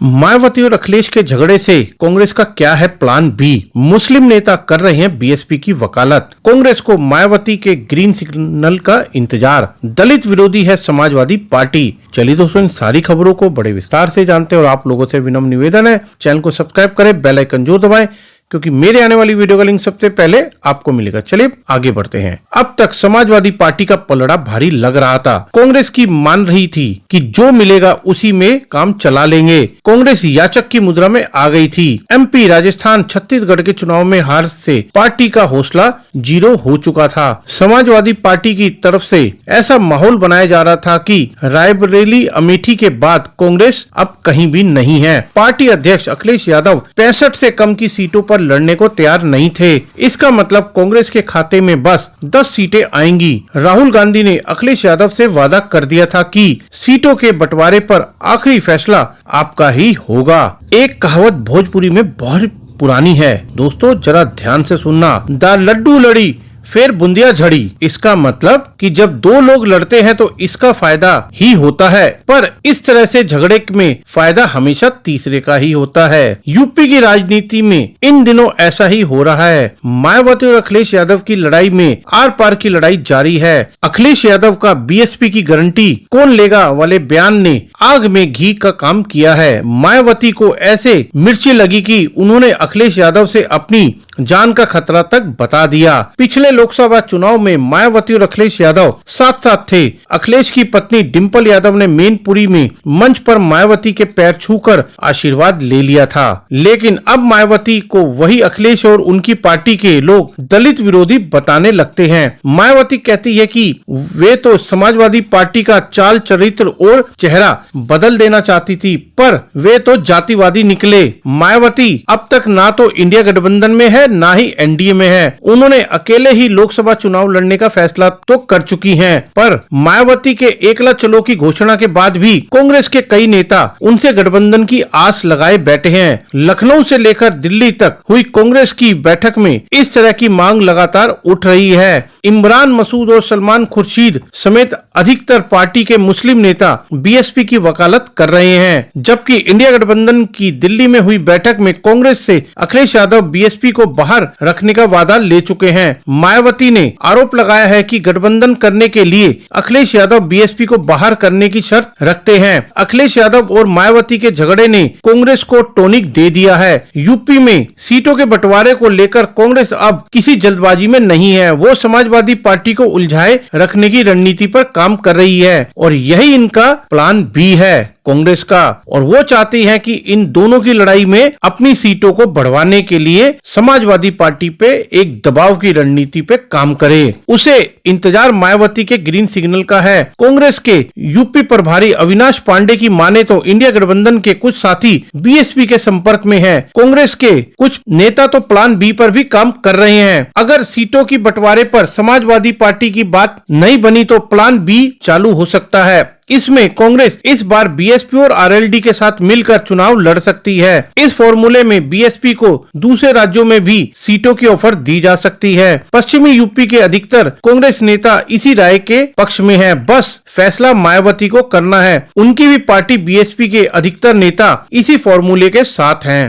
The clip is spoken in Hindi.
मायावती और अखिलेश के झगड़े से कांग्रेस का क्या है प्लान बी? मुस्लिम नेता कर रहे हैं बीएसपी की वकालत। कांग्रेस को मायावती के ग्रीन सिग्नल का इंतजार। दलित विरोधी है समाजवादी पार्टी। चलिए दोस्तों, इन सारी खबरों को बड़े विस्तार से जानते हैं और आप लोगों से विनम्र निवेदन है, चैनल को सब्सक्राइब करें, बेल आइकन जरूर दबाएं, क्योंकि मेरे आने वाली वीडियो का लिंक सबसे पहले आपको मिलेगा। चलिए आगे बढ़ते हैं। अब तक समाजवादी पार्टी का पलड़ा भारी लग रहा था। कांग्रेस की मान रही थी कि जो मिलेगा उसी में काम चला लेंगे। कांग्रेस याचक की मुद्रा में आ गई थी। एमपी, राजस्थान, छत्तीसगढ़ के चुनाव में हार से पार्टी का हौसला जीरो हो चुका था। समाजवादी पार्टी की तरफ से ऐसा माहौल बनाया जा रहा था कि रायबरेली, अमेठी के बाद कांग्रेस अब कहीं भी नहीं है। पार्टी अध्यक्ष अखिलेश यादव 65 से कम की सीटों पर लड़ने को तैयार नहीं थे। इसका मतलब कांग्रेस के खाते में बस 10 सीटें आएंगी। राहुल गांधी ने अखिलेश यादव से वादा कर दिया था कि सीटों के बंटवारे पर आखिरी फैसला आपका ही होगा। एक कहावत भोजपुरी में बहुत पुरानी है दोस्तों, जरा ध्यान से सुनना। दा लड्डू लड़ी फिर बूंदिया झड़ी। इसका मतलब कि जब दो लोग लड़ते हैं तो इसका फायदा ही होता है, पर इस तरह से झगड़े में फायदा हमेशा तीसरे का ही होता है। यूपी की राजनीति में इन दिनों ऐसा ही हो रहा है। मायावती और अखिलेश यादव की लड़ाई में आर पार की लड़ाई जारी है। अखिलेश यादव का बीएसपी की गारंटी कौन लेगा वाले बयान ने आग में घी का काम किया है। मायावती को ऐसे मिर्ची लगी कि उन्होंने अखिलेश यादव से अपनी जान का खतरा तक बता दिया। पिछले लोकसभा चुनाव में मायावती और अखिलेश यादव साथ साथ थे। अखिलेश की पत्नी डिंपल यादव ने मैनपुरी में मंच पर मायावती के पैर छूकर आशीर्वाद ले लिया था, लेकिन अब मायावती को वही अखिलेश और उनकी पार्टी के लोग दलित विरोधी बताने लगते हैं। मायावती कहती है कि वे तो समाजवादी पार्टी का चाल चरित्र और चेहरा बदल देना चाहती थी, पर वे तो जातिवादी निकले। मायावती अब तक ना तो इंडिया गठबंधन में है, ना ही एनडीए में है। उन्होंने अकेले ही लोकसभा चुनाव लड़ने का फैसला तो कर चुकी हैं, पर मायावती के एकला चलो की घोषणा के बाद भी कांग्रेस के कई नेता उनसे गठबंधन की आस लगाए बैठे हैं। लखनऊ से लेकर दिल्ली तक हुई कांग्रेस की बैठक में इस तरह की मांग लगातार उठ रही है। इमरान मसूद और सलमान खुर्शीद समेत अधिकतर पार्टी के मुस्लिम नेता बीएसपी की वकालत कर रहे हैं, जबकि इंडिया गठबंधन की दिल्ली में हुई बैठक में कांग्रेस से अखिलेश यादव बीएसपी को बाहर रखने का वादा ले चुके हैं। मायावती ने आरोप लगाया है कि गठबंधन करने के लिए अखिलेश यादव बीएसपी को बाहर करने की शर्त रखते हैं। अखिलेश यादव और मायावती के झगड़े ने कांग्रेस को टॉनिक दे दिया है। यूपी में सीटों के बंटवारे को लेकर कांग्रेस अब किसी जल्दबाजी में नहीं है। वो समाजवादी पार्टी को उलझाए रखने की रणनीति पर काम कर रही है और यही इनका प्लान बी है कांग्रेस का, और वो चाहती है कि इन दोनों की लड़ाई में अपनी सीटों को बढ़वाने के लिए समाजवादी पार्टी पे एक दबाव की रणनीति पे काम करे। उसे इंतजार मायावती के ग्रीन सिग्नल का है। कांग्रेस के यूपी प्रभारी अविनाश पांडे की माने तो इंडिया गठबंधन के कुछ साथी बीएसपी के संपर्क में हैं। कांग्रेस के कुछ नेता तो प्लान बी पर भी काम कर रहे हैं। अगर सीटों की बंटवारे पर समाजवादी पार्टी की बात नहीं बनी तो प्लान बी चालू हो सकता है। इसमें कांग्रेस इस बार बीएसपी और आरएलडी के साथ मिलकर चुनाव लड़ सकती है। इस फॉर्मूले में बीएसपी को दूसरे राज्यों में भी सीटों की ऑफर दी जा सकती है। पश्चिमी यूपी के अधिकतर कांग्रेस नेता इसी राय के पक्ष में हैं। बस फैसला मायावती को करना है। उनकी भी पार्टी बीएसपी के अधिकतर नेता इसी फॉर्मूले के साथ हैं।